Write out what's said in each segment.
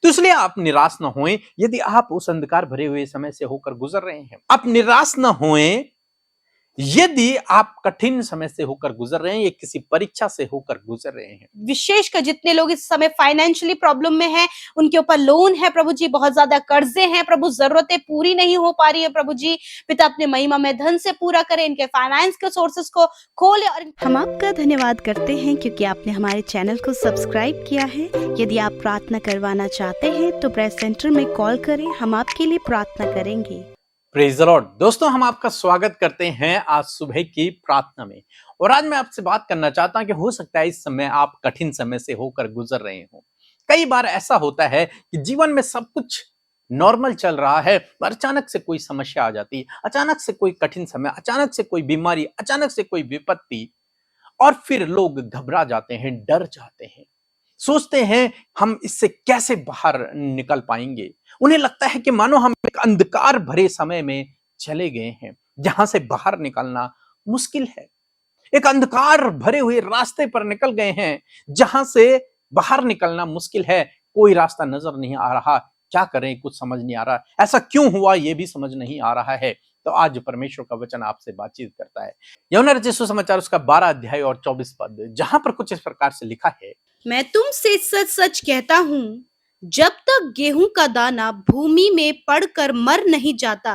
तो इसलिए आप निराश न होएं यदि आप उस अंधकार भरे हुए समय से होकर गुजर रहे हैं। आप निराश न होएं यदि आप कठिन समय से होकर गुजर रहे हैं या किसी परीक्षा से होकर गुजर रहे हैं। विशेषकर जितने लोग इस समय फाइनेंशियली प्रॉब्लम में हैं, उनके ऊपर लोन है प्रभु जी, बहुत ज्यादा कर्जे हैं प्रभु, जरूरतें पूरी नहीं हो पा रही है प्रभु जी। पिता अपने महिमा में धन से पूरा करें, इनके फाइनेंस के सोर्सेस को खोले। और हम आपका धन्यवाद करते हैं क्योंकि आपने हमारे चैनल को सब्सक्राइब किया है। यदि आप प्रार्थना करवाना चाहते हैं तो प्रेस सेंटर में कॉल करें, हम आपके लिए प्रार्थना करेंगे। Praise the Lord. दोस्तों, हम आपका स्वागत करते हैं आज सुबह की प्रार्थना में। और आज मैं आपसे बात करना चाहता हूं कि हो सकता है इस समय आप कठिन समय से होकर गुजर रहे हो। कई बार ऐसा होता है कि जीवन में सब कुछ नॉर्मल चल रहा है, पर अचानक से कोई समस्या आ जाती है, अचानक से कोई कठिन समय, अचानक से कोई बीमारी, अचानक से कोई विपत्ति, और फिर लोग घबरा जाते हैं, डर जाते हैं, सोचते हैं हम इससे कैसे बाहर निकल पाएंगे। उन्हें लगता है कि मानो हम एक अंधकार भरे समय में चले गए हैं जहां से बाहर निकलना मुश्किल है। एक अंधकार भरे हुए रास्ते पर निकल गए हैं जहां से बाहर निकलना मुश्किल है। कोई रास्ता नजर नहीं आ रहा, क्या करें कुछ समझ नहीं आ रहा, ऐसा क्यों हुआ ये भी समझ नहीं आ रहा है। तो आज परमेश्वर का वचन आपसे बातचीत करता है। यूहन्ना रचित सुसमाचार उसका 12 अध्याय और 24 पद, जहां पर कुछ इस प्रकार से लिखा है। मैं तुमसे सच सच कहता हूँ, जब तक गेहूं का दाना भूमि में पड़कर मर नहीं जाता,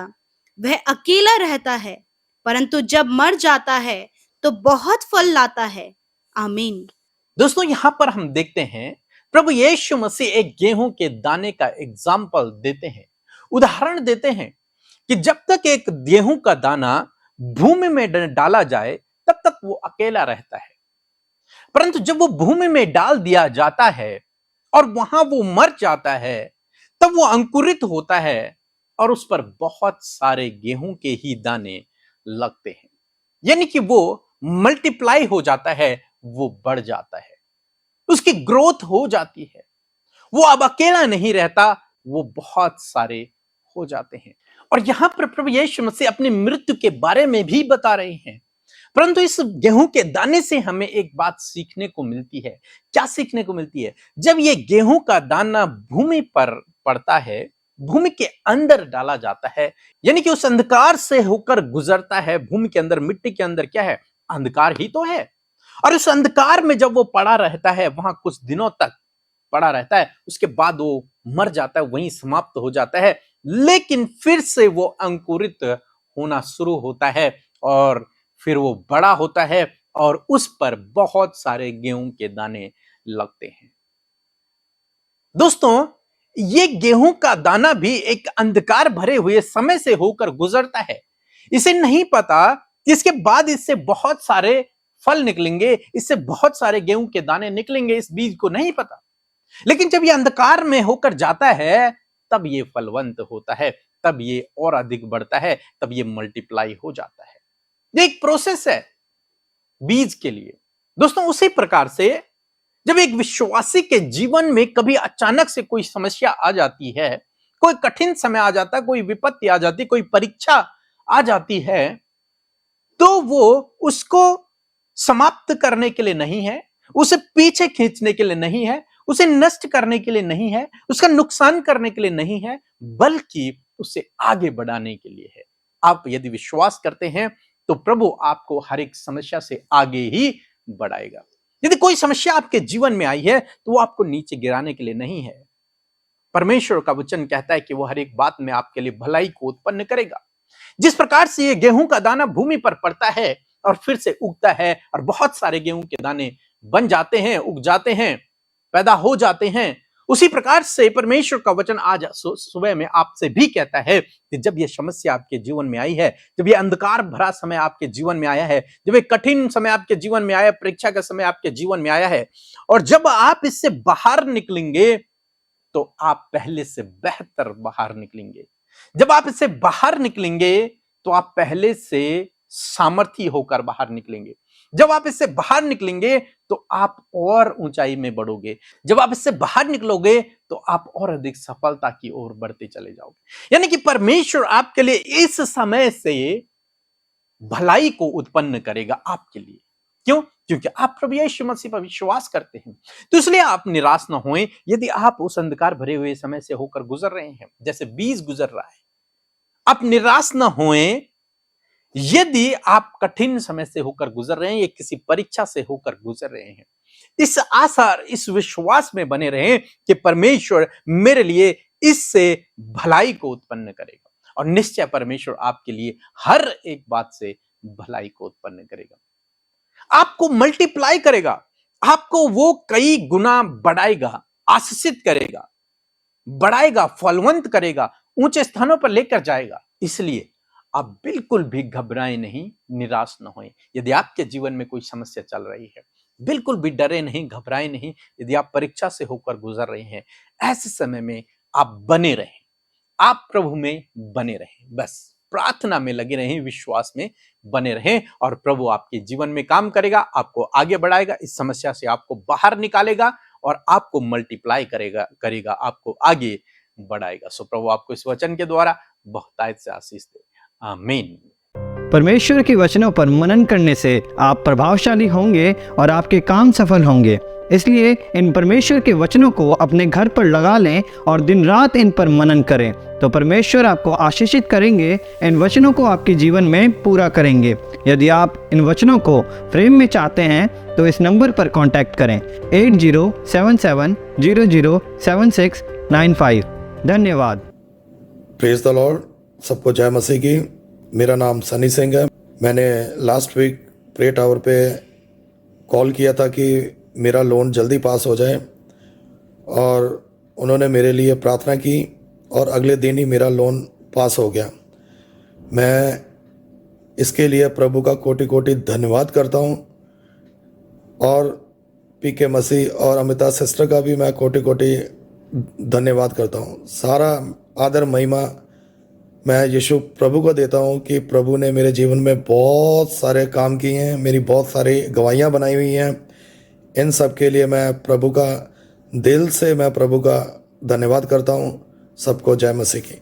वह अकेला रहता है, परंतु जब मर जाता है तो बहुत फल लाता है। आमीन। दोस्तों, यहां पर हम देखते हैं प्रभु यीशु मसीह एक गेहूं के दाने का एग्जाम्पल देते हैं, उदाहरण देते हैं कि जब तक एक गेहूं का दाना भूमि में डाला जाए तब तक वो अकेला रहता है, परंतु जब वो भूमि में डाल दिया जाता है और वहां वो मर जाता है, तब वो अंकुरित होता है और उस पर बहुत सारे गेहूं के ही दाने लगते हैं। यानी कि वो मल्टीप्लाई हो जाता है, वो बढ़ जाता है, उसकी ग्रोथ हो जाती है। वो अब अकेला नहीं रहता, वो बहुत सारे हो जाते हैं। और यहां पर प्रभु यीशु मसीह अपनी मृत्यु के बारे में भी बता रहे हैं। परंतु इस गेहूं के दाने से हमें एक बात सीखने को मिलती है। क्या सीखने को मिलती है? जब ये गेहूं का दाना भूमि पर पड़ता है, भूमि के अंदर डाला जाता है, यानी कि उस अंधकार से होकर गुजरता है। भूमि के अंदर, मिट्टी के अंदर क्या है? अंधकार ही तो है। और उस अंधकार में जब वो पड़ा रहता है, वहां कुछ दिनों तक पड़ा रहता है, उसके बाद वो मर जाता है, वहीं समाप्त हो जाता है। लेकिन फिर से वो अंकुरित होना शुरू होता है और फिर वो बड़ा होता है और उस पर बहुत सारे गेहूं के दाने लगते हैं। दोस्तों, ये गेहूं का दाना भी एक अंधकार भरे हुए समय से होकर गुजरता है। इसे नहीं पता कि इसके बाद इससे बहुत सारे फल निकलेंगे, इससे बहुत सारे गेहूं के दाने निकलेंगे, इस बीज को नहीं पता। लेकिन जब ये अंधकार में होकर जाता है, तब ये फलवंत होता है, तब ये और अधिक बढ़ता है, तब ये मल्टीप्लाई हो जाता है। ये एक प्रोसेस है बीज के लिए। दोस्तों, उसी प्रकार से जब एक विश्वासी के जीवन में कभी अचानक से कोई समस्या आ जाती है, कोई कठिन समय आ जाता है, कोई विपत्ति आ जाती है, कोई परीक्षा आ जाती है, तो वो उसको समाप्त करने के लिए नहीं है, उसे पीछे खींचने के लिए नहीं है, उसे नष्ट करने के लिए नहीं है, उसका नुकसान करने के लिए नहीं है, बल्कि उसे आगे बढ़ाने के लिए है। आप यदि विश्वास करते हैं तो प्रभु आपको हर एक समस्या से आगे ही बढ़ाएगा। यदि कोई समस्या आपके जीवन में आई है तो वो आपको नीचे गिराने के लिए नहीं है। परमेश्वर का वचन कहता है कि वो हर एक बात में आपके लिए भलाई को उत्पन्न करेगा। जिस प्रकार से ये गेहूं का दाना भूमि पर पड़ता है और फिर से उगता है और बहुत सारे गेहूं के दाने बन जाते हैं, उग जाते हैं, पैदा हो जाते हैं, उसी प्रकार से परमेश्वर का वचन आज सुबह में आपसे भी कहता है कि जब ये समस्या आपके जीवन में आई है, जब ये अंधकार भरा समय आपके जीवन में आया है, जब ये कठिन समय आपके जीवन में आया, परीक्षा का समय आपके जीवन में आया है, और जब आप इससे बाहर निकलेंगे तो आप पहले से बेहतर बाहर निकलेंगे। जब आप इससे बाहर निकलेंगे तो आप पहले से सामर्थी होकर बाहर निकलेंगे। जब आप इससे बाहर निकलेंगे तो आप और ऊंचाई में बढ़ोगे। जब आप इससे बाहर निकलोगे तो आप और अधिक सफलता की ओर बढ़ते चले जाओगे। यानी कि परमेश्वर आपके लिए इस समय से भलाई को उत्पन्न करेगा आपके लिए। क्यों? क्योंकि आप प्रभु यीशु मसीह पर विश्वास करते हैं। तो इसलिए आप निराश न होएं यदि आप उस अंधकार भरे हुए समय से होकर गुजर रहे हैं, जैसे बीज गुजर रहा है। आप निराश न होएं यदि आप कठिन समय से होकर गुजर रहे हैं या किसी परीक्षा से होकर गुजर रहे हैं। इस आशा, इस विश्वास में बने रहें कि परमेश्वर मेरे लिए इससे भलाई को उत्पन्न करेगा, और निश्चय परमेश्वर आपके लिए हर एक बात से भलाई को उत्पन्न करेगा, आपको मल्टीप्लाई करेगा, आपको वो कई गुना बढ़ाएगा, आशीषित करेगा, बढ़ाएगा, फलवंत करेगा, ऊंचे स्थानों पर लेकर जाएगा। इसलिए आप बिल्कुल भी घबराएं नहीं, निराश न होएं। यदि आपके जीवन में कोई समस्या चल रही है, बिल्कुल भी डरे नहीं, घबराएं नहीं। यदि आप परीक्षा से होकर गुजर रहे हैं, ऐसे समय में आप बने रहें, आप प्रभु में बने रहें, बस प्रार्थना में लगे रहें, विश्वास में बने रहें, और प्रभु आपके जीवन में काम करेगा, आपको आगे बढ़ाएगा, इस समस्या से आपको बाहर निकालेगा और आपको मल्टीप्लाई करेगा, आपको आगे बढ़ाएगा। सो प्रभु आपको इस वचन के द्वारा बहुतायत से आशीष दे। आमीन। परमेश्वर के वचनों पर मनन करने से आप प्रभावशाली होंगे और आपके काम सफल होंगे। इसलिए इन परमेश्वर के वचनों को अपने घर पर लगा लें और दिन रात इन पर मनन करें, तो परमेश्वर आपको आशीषित करेंगे, इन वचनों को आपके जीवन में पूरा करेंगे। यदि आप इन वचनों को फ्रेम में चाहते हैं तो इस नंबर पर कांटेक्ट करें 8077007695। धन्यवाद। Praise the Lord. सबको जय मसीह की। मेरा नाम सनी सिंह है। मैंने लास्ट वीक प्रे टावर पे कॉल किया था कि मेरा लोन जल्दी पास हो जाए, और उन्होंने मेरे लिए प्रार्थना की और अगले दिन ही मेरा लोन पास हो गया। मैं इसके लिए प्रभु का कोटि कोटि धन्यवाद करता हूँ, और पीके मसीह और अमिता सिस्टर का भी मैं कोटि कोटि धन्यवाद करता हूँ। सारा आदर महिमा मैं यीशु प्रभु को देता हूँ कि प्रभु ने मेरे जीवन में बहुत सारे काम किए हैं, मेरी बहुत सारी गवाहियाँ बनाई हुई हैं। इन सब के लिए मैं प्रभु का दिल से मैं प्रभु का धन्यवाद करता हूँ। सबको जय मसीह की।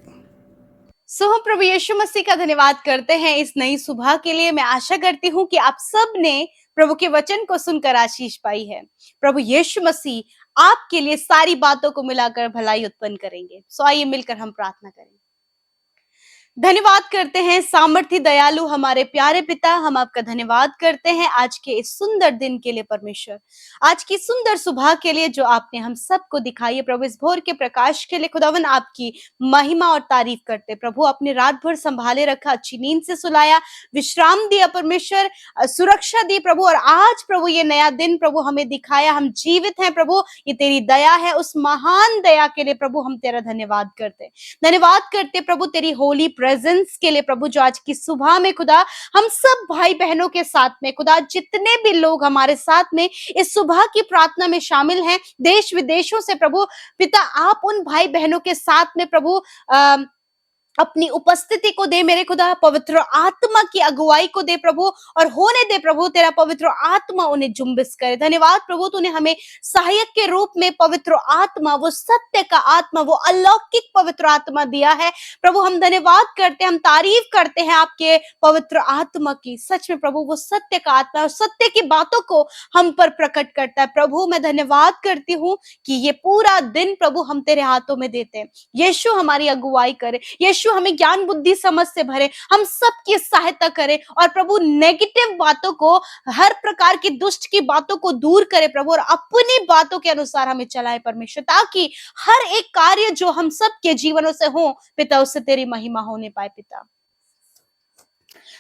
हम प्रभु यीशु मसीह का धन्यवाद करते हैं इस नई सुबह के लिए। मैं आशा करती हूँ कि आप सब ने प्रभु के वचन को सुनकर आशीष पाई है। प्रभु यीशु मसीह आपके लिए सारी बातों को मिलाकर भलाई उत्पन्न करेंगे। आइए मिलकर हम प्रार्थना करें। धन्यवाद करते हैं सामर्थी दयालु हमारे प्यारे पिता, हम आपका धन्यवाद करते हैं आज के इस सुंदर दिन के लिए परमेश्वर, आज की सुंदर सुबह के लिए जो आपने हम सबको दिखाई है प्रभु। इस भोर के प्रकाश के लिए खुदावन आपकी महिमा और तारीफ करते। प्रभु आपने रात भर संभाले रखा, अच्छी नींद से सुलाया, विश्राम दिया परमेश्वर, सुरक्षा दी प्रभु, और आज प्रभु ये नया दिन प्रभु हमें दिखाया, हम जीवित हैं प्रभु, ये तेरी दया है। उस महान दया के लिए प्रभु हम तेरा धन्यवाद करते प्रभु, तेरी होली प्रेजेंस के लिए प्रभु, जो आज की सुबह में खुदा हम सब भाई बहनों के साथ में खुदा, जितने भी लोग हमारे साथ में इस सुबह की प्रार्थना में शामिल हैं देश विदेशों से प्रभु पिता, आप उन भाई बहनों के साथ में प्रभु अपनी उपस्थिति को दे मेरे खुदा, पवित्र आत्मा की अगुवाई को दे प्रभु, और होने दे प्रभु तेरा पवित्र आत्मा उन्हें जुम्बिस करे। धन्यवाद प्रभु, तूने हमें सहायक के रूप में पवित्र आत्मा, वो सत्य का आत्मा, वो अलौकिक पवित्र आत्मा दिया है प्रभु। हम धन्यवाद करते हैं, हम तारीफ करते हैं आपके पवित्र आत्मा की। सच में प्रभु वो सत्य का आत्मा और सत्य की बातों को हम पर प्रकट करता है प्रभु। मैं धन्यवाद करती हूँ कि ये पूरा दिन प्रभु हम तेरे हाथों में देते हैं। यीशु हमारी अगुवाई करे, यीशु हमें ज्ञान बुद्धि समझ से भरे, हम सबकी सहायता करे, और प्रभु नेगेटिव बातों को, हर प्रकार की दुष्ट की बातों को दूर करे प्रभु, और अपनी बातों के अनुसार हमें चलाए परमेश्वर, ताकि हर एक कार्य जो हम सबके जीवनों से हो पिता, उससे तेरी महिमा होने पाए पिता।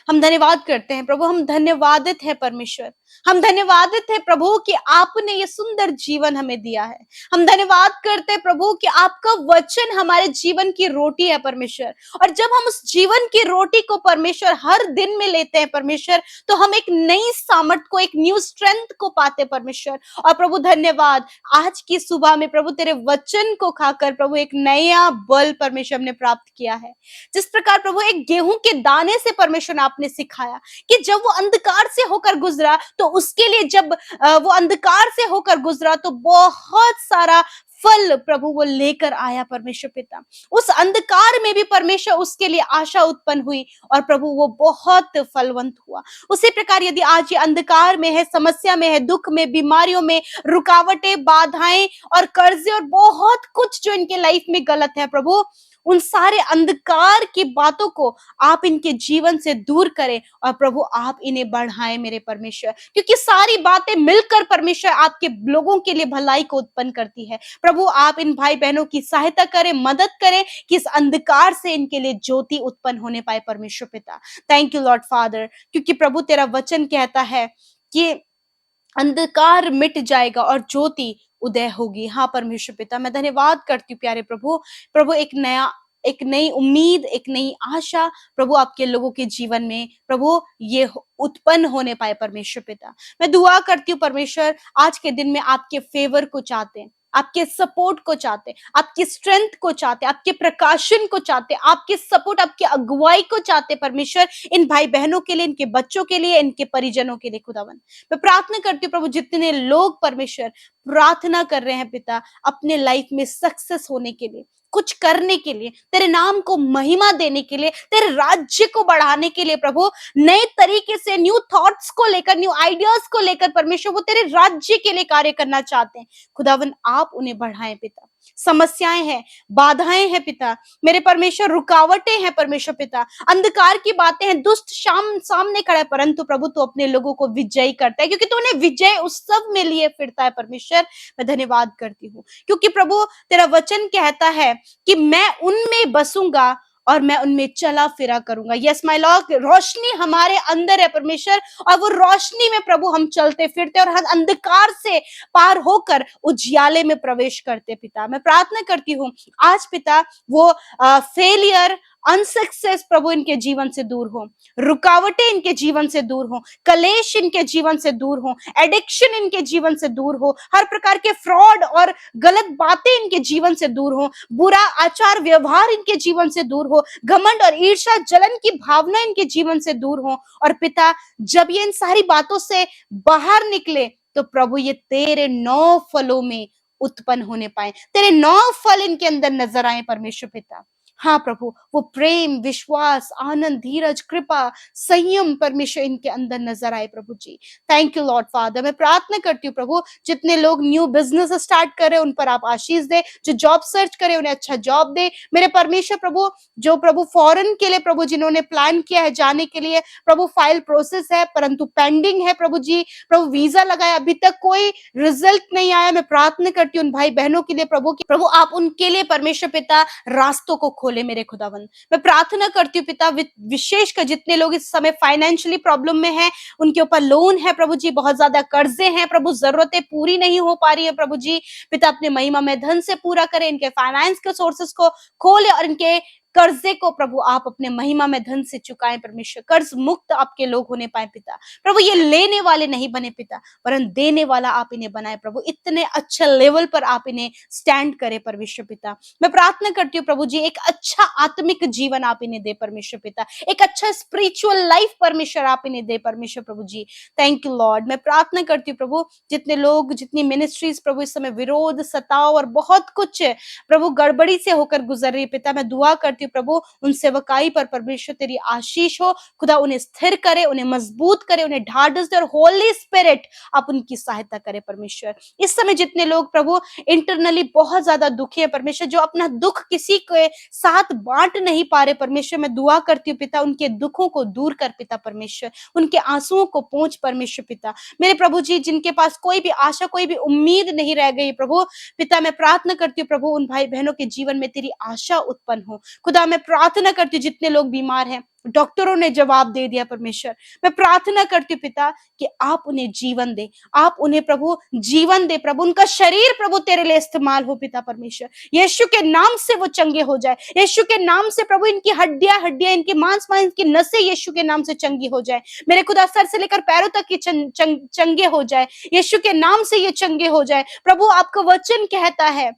हम धन्यवाद करते हैं प्रभु, हम धन्यवादित है परमेश्वर, हम धन्यवादित है प्रभु कि आपने ये सुंदर जीवन हमें दिया है। हम धन्यवाद करते हैं प्रभु कि आपका वचन हमारे जीवन की रोटी है परमेश्वर, और जब हम उस जीवन की रोटी को परमेश्वर हर दिन में लेते हैं परमेश्वर, तो हम एक नई सामर्थ को, एक न्यू स्ट्रेंथ को पाते परमेश्वर। और प्रभु धन्यवाद, आज की सुबह में प्रभु तेरे वचन को खाकर प्रभु एक नया बल परमेश्वर हमने प्राप्त किया है। जिस प्रकार प्रभु एक गेहूं के दाने से परमेश्वर आपने सिखाया कि जब वो अंधकार से होकर गुजरा, तो उसके लिए जब वो अंधकार से होकर गुजरा तो बहुत सारा फल प्रभु वो लेकर आया परमेश्वर पिता। उस अंधकार में भी परमेश्वर उसके लिए आशा उत्पन्न हुई और प्रभु वो बहुत फलवंत हुआ। उसी प्रकार यदि आज ये अंधकार में है, समस्या में है, दुख में, बीमारियों में, रुकावटें, बाधाएं और कर्जे और बहुत कुछ जो इनके लाइफ में गलत है प्रभु, उन सारे अंधकार की बातों को आप इनके जीवन से दूर करें और प्रभु आप इन्हें बढ़ाएं मेरे परमेश्वर, क्योंकि सारी बातें मिलकर परमेश्वर आपके लोगों के लिए भलाई को उत्पन्न करती है। प्रभु आप इन भाई बहनों की सहायता करें, मदद करें कि इस अंधकार से इनके लिए ज्योति उत्पन्न होने पाए परमेश्वर पिता। थैंक यू लॉर्ड फादर, क्योंकि प्रभु तेरा वचन कहता है कि अंधकार मिट जाएगा और ज्योति उदय होगी। हाँ परमेश्वर पिता, मैं धन्यवाद करती हूँ प्यारे प्रभु। प्रभु एक नई उम्मीद, एक नई आशा प्रभु आपके लोगों के जीवन में प्रभु ये उत्पन्न होने पाए परमेश्वर पिता। मैं दुआ करती हूँ परमेश्वर, आज के दिन में आपके फेवर को चाहते हैं, आपके सपोर्ट को चाहते, आपकी स्ट्रेंथ को चाहते, आपके प्रकाशन को चाहते, आपके सपोर्ट, आपके अगुवाई को चाहते परमेश्वर, इन भाई बहनों के लिए, इनके बच्चों के लिए, इनके परिजनों के लिए खुदावन। मैं प्रार्थना करती हूँ प्रभु, जितने लोग परमेश्वर प्रार्थना कर रहे हैं पिता अपने लाइफ में सक्सेस होने के लिए, कुछ करने के लिए, तेरे नाम को महिमा देने के लिए, तेरे राज्य को बढ़ाने के लिए प्रभु, नए तरीके से न्यू थॉट्स को लेकर, न्यू आइडियाज को लेकर परमेश्वर वो तेरे राज्य के लिए कार्य करना चाहते हैं खुदावन, आप उन्हें बढ़ाएं पिता। समस्याएं हैं, बाधाएं हैं पिता मेरे परमेश्वर, रुकावटें हैं परमेश्वर पिता, अंधकार की बातें हैं, दुष्ट सामने खड़ा है, परंतु प्रभु तू अपने लोगों को विजयी करता है, क्योंकि तू उन्हें विजय उत्सव में लिए फिरता है परमेश्वर। मैं धन्यवाद करती हूँ क्योंकि प्रभु तेरा वचन कहता है कि मैं उनमें बसूंगा और मैं उनमें चला फिरा करूंगा। यस माय लॉर्ड, रोशनी हमारे अंदर है परमेश्वर, और वो रोशनी में प्रभु हम चलते फिरते और हम अंधकार से पार होकर उजियाले में प्रवेश करते पिता। मैं प्रार्थना करती हूँ आज पिता वो फेलियर, अनसक्सेस प्रभु इनके जीवन से दूर हो, रुकावटें इनके जीवन से दूर हो, कलेश इनके जीवन से दूर हो, एडिक्शन इनके जीवन से दूर हो, हर प्रकार के फ्रॉड और गलत बातें इनके जीवन से दूर हो, बुरा आचार व्यवहार इनके जीवन से दूर हो, घमंड और ईर्ष्या जलन की भावना इनके जीवन से दूर हो। और पिता जब ये इन सारी बातों से बाहर निकले तो प्रभु ये तेरे 9 फलों में उत्पन्न होने पाए, तेरे 9 फल इनके अंदर नजर आए परमेश्वर पिता। हाँ प्रभु, वो प्रेम, विश्वास, आनंद, धीरज, कृपा, संयम परमेश्वर इनके अंदर नजर आए प्रभु जी। Thank you Lord Father. मैं प्रार्थना करती हूँ प्रभु, जितने लोग न्यू बिजनेस स्टार्ट कर रहे हैं उन पर आप आशीष दे, जो जॉब सर्च करे उन्हें अच्छा जॉब दे मेरे परमेश्वर प्रभु। जो प्रभु फॉरेन के लिए प्रभु जिन्होंने प्लान किया है जाने के लिए प्रभु, फाइल प्रोसेस है परंतु पेंडिंग है प्रभु जी, प्रभु वीजा लगाया अभी तक कोई रिजल्ट नहीं आया। मैं प्रार्थना करती हूँ उन भाई बहनों के लिए प्रभु कि प्रभु आप उनके लिए परमेश्वर पिता रास्तों को खोले मेरे खुदावन। मैं प्रार्थना करती हूँ पिता विशेषकर जितने लोग इस समय फाइनेंशियली प्रॉब्लम में हैं, उनके ऊपर लोन है प्रभु जी, बहुत ज्यादा कर्जे हैं प्रभु, जरूरतें पूरी नहीं हो पा रही है प्रभु जी। पिता अपने महिमा में धन से पूरा करें, इनके फाइनेंस के सोर्सेस को खोले और इनके कर्जे को प्रभु आप अपने महिमा में धन से चुकाएं परमेश्वर। कर्ज मुक्त आपके लोग होने पाए पिता प्रभु, ये लेने वाले नहीं बने पिता वरन देने वाला आप इन्हें बनाए प्रभु, इतने अच्छे लेवल पर आप इन्हें स्टैंड करें परमेश्वर पिता। मैं प्रार्थना करती हूँ प्रभु जी, एक अच्छा आत्मिक जीवन आप इन्हें दे परमेश्वर पिता, एक अच्छा स्पिरिचुअल लाइफ परमेश्वर आप इन्हें दे परमेश्वर प्रभु जी। Thank you Lord. मैं प्रार्थना करती हूँ प्रभु, जितने लोग, जितनी मिनिस्ट्रीज प्रभु इस समय विरोध, सताव और बहुत कुछ प्रभु गड़बड़ी से होकर गुजर रही है पिता, मैं दुआ करती हूँ प्रभु उन सेवकाई पर परमेश्वर तेरी आशीष हो खुदा, उन्हें स्थिर करे, उन्हें मजबूत करे, उन्हें ढाढ़स दे और होली स्पिरिट आप उनकी सहायता करे परमेश्वर। इस समय जितने लोग प्रभु इंटरनली बहुत ज्यादा दुखी है परमेश्वर, जो अपना दुख किसी के साथ बांट नहीं पा रहे परमेश्वर, मैं दुआ करती हूँ पिता उनके दुखों को दूर कर पिता परमेश्वर, उनके आंसुओं को पोंछ परमेश्वर पिता मेरे प्रभु जी। जिनके पास कोई भी आशा, कोई भी उम्मीद नहीं रह गई प्रभु पिता, मैं प्रार्थना करती हूँ प्रभु उन भाई बहनों के जीवन में तेरी आशा उत्पन्न हो खुदा। मैं प्रार्थना करती हूँ जितने लोग बीमार हैं, डॉक्टरों ने जवाब दे दिया परमेश्वर, मैं प्रार्थना करती हूँ पिता कि आप उन्हें जीवन दे, आप उन्हें प्रभु जीवन दे प्रभु, उनका शरीर प्रभु तेरे लिए इस्तेमाल हो पिता परमेश्वर। यीशु के नाम से वो चंगे हो जाए, यीशु के नाम से प्रभु इनकी हड्डियां, इनके मांस की नसें यीशु के नाम से चंगी हो जाए मेरे खुदा, सर से लेकर पैरों तक की चंगे हो जाए, यीशु के नाम से ये चंगे हो जाए प्रभु। आपका वचन कहता है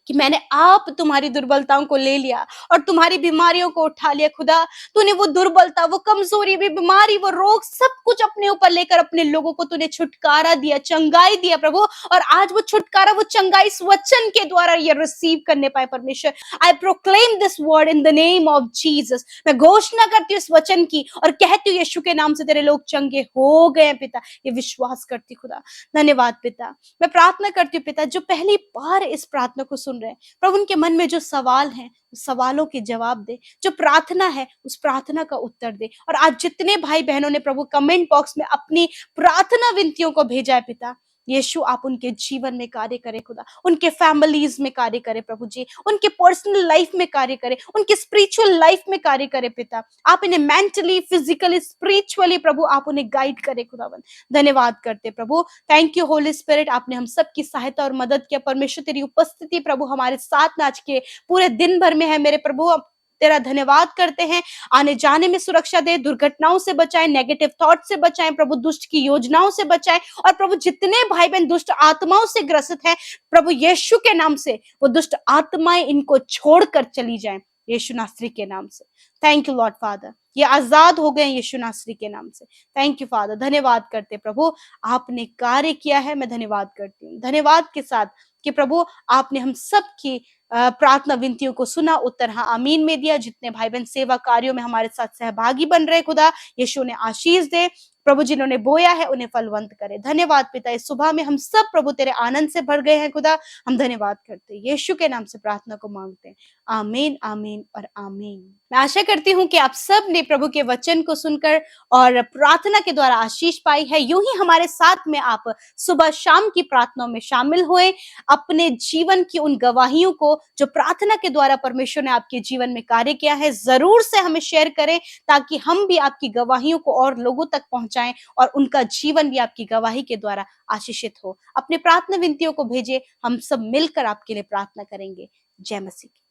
कि मैंने आप तुम्हारी दुर्बलताओं को ले लिया और तुम्हारी बीमारियों को उठा लिया। खुदा, तूने वो दुर्बलता, वो कमजोरी, वो बीमारी, वो रोग, सब कुछ अपने ऊपर लेकर अपने लोगों को तूने छुटकारा दिया, चंगाई दिया प्रभु। और आज वो छुटकारा, वो चंगाई इस वचन के द्वारा ये रिसीव करने पाए परमेश्वर। I proclaim this word in the name of Jesus. मैं घोषणा करती हूँ इस वचन की और कहती हूँ यीशु के नाम से तेरे लोग चंगे हो गए पिता। ये विश्वास करती खुदा। धन्यवाद पिता। मैं प्रार्थना करती हूँ पिता, जो पहली बार इस प्रार्थना को सुन रहे हैं प्रभु, उनके मन में जो सवाल हैं उस सवालों के जवाब दे, जो प्रार्थना है उस प्रार्थना का उत्तर दे। और आज जितने भाई बहनों ने प्रभु कमेंट बॉक्स में अपनी प्रार्थना विनतियों को भेजा है पिता, यीशु आप उनके जीवन में कार्य करें खुदा, उनके फैमिलीज में कार्य करें प्रभु जी, उनके पर्सनल लाइफ में कार्य करें, उनके स्पिरिचुअल लाइफ में कार्य करें पिता। आप इन्हें मेंटली, फिजिकली, स्पिरिचुअली प्रभु आप उन्हें गाइड करें खुदावन। धन्यवाद करते प्रभु। थैंक यू होली स्पिरिट, आपने हम सबकी सहायता और मदद किया परमेश्वर। तेरी उपस्थिति प्रभु हमारे साथ आज के पूरे दिन भर में है मेरे प्रभु। अब तेरा धन्यवाद करते हैं। आने जाने में सुरक्षा दे, दुर्घटनाओं से बचाएं, नेगेटिव थॉट से बचाएं प्रभु, दुष्ट की योजनाओं से बचाएं। और प्रभु जितने भाई बहन दुष्ट आत्माओं से ग्रसित हैं प्रभु यीशु के नाम से वो दुष्ट आत्माएं इनको छोड़कर चली जाएं यीशु नासरी के नाम से। थैंक यू लॉर्ड फादर, ये आजाद हो गए यीशु नासरी के नाम से। Thank you father. धन्यवाद करते प्रभु, आपने कार्य किया है। मैं धन्यवाद करती हूँ धन्यवाद के साथ कि प्रभु आपने हम सब की प्रार्थना विनतियों को सुना, उत्तर हाँ आमीन में दिया। जितने भाई बहन सेवा कार्यों में हमारे साथ सहभागी बन रहे खुदा, यीशु ने आशीष दे प्रभु। जिन्होंने बोया है उन्हें फलवंत करे। धन्यवाद पिता, इस सुबह में हम सब प्रभु तेरे आनंद से भर गए हैं खुदा। हम धन्यवाद करते हैं, यीशु के नाम से प्रार्थना को मांगते हैं। आमीन, आमीन और आमीन। मैं आशा करती हूँ कि आप सब ने प्रभु के वचन को सुनकर और प्रार्थना के द्वारा आशीष पाई है। यूं ही हमारे साथ में आप सुबह शाम की प्रार्थनाओं में शामिल हुए, अपने जीवन की उन गवाहियों को जो प्रार्थना के द्वारा परमेश्वर ने आपके जीवन में कार्य किया है जरूर से हमें शेयर करें, ताकि हम भी आपकी गवाहियों को और लोगों तक पहुंचाएं और उनका जीवन भी आपकी गवाही के द्वारा आशीषित हो। अपने प्रार्थना विनतियों को भेजें, हम सब मिलकर आपके लिए प्रार्थना करेंगे। जय मसीह।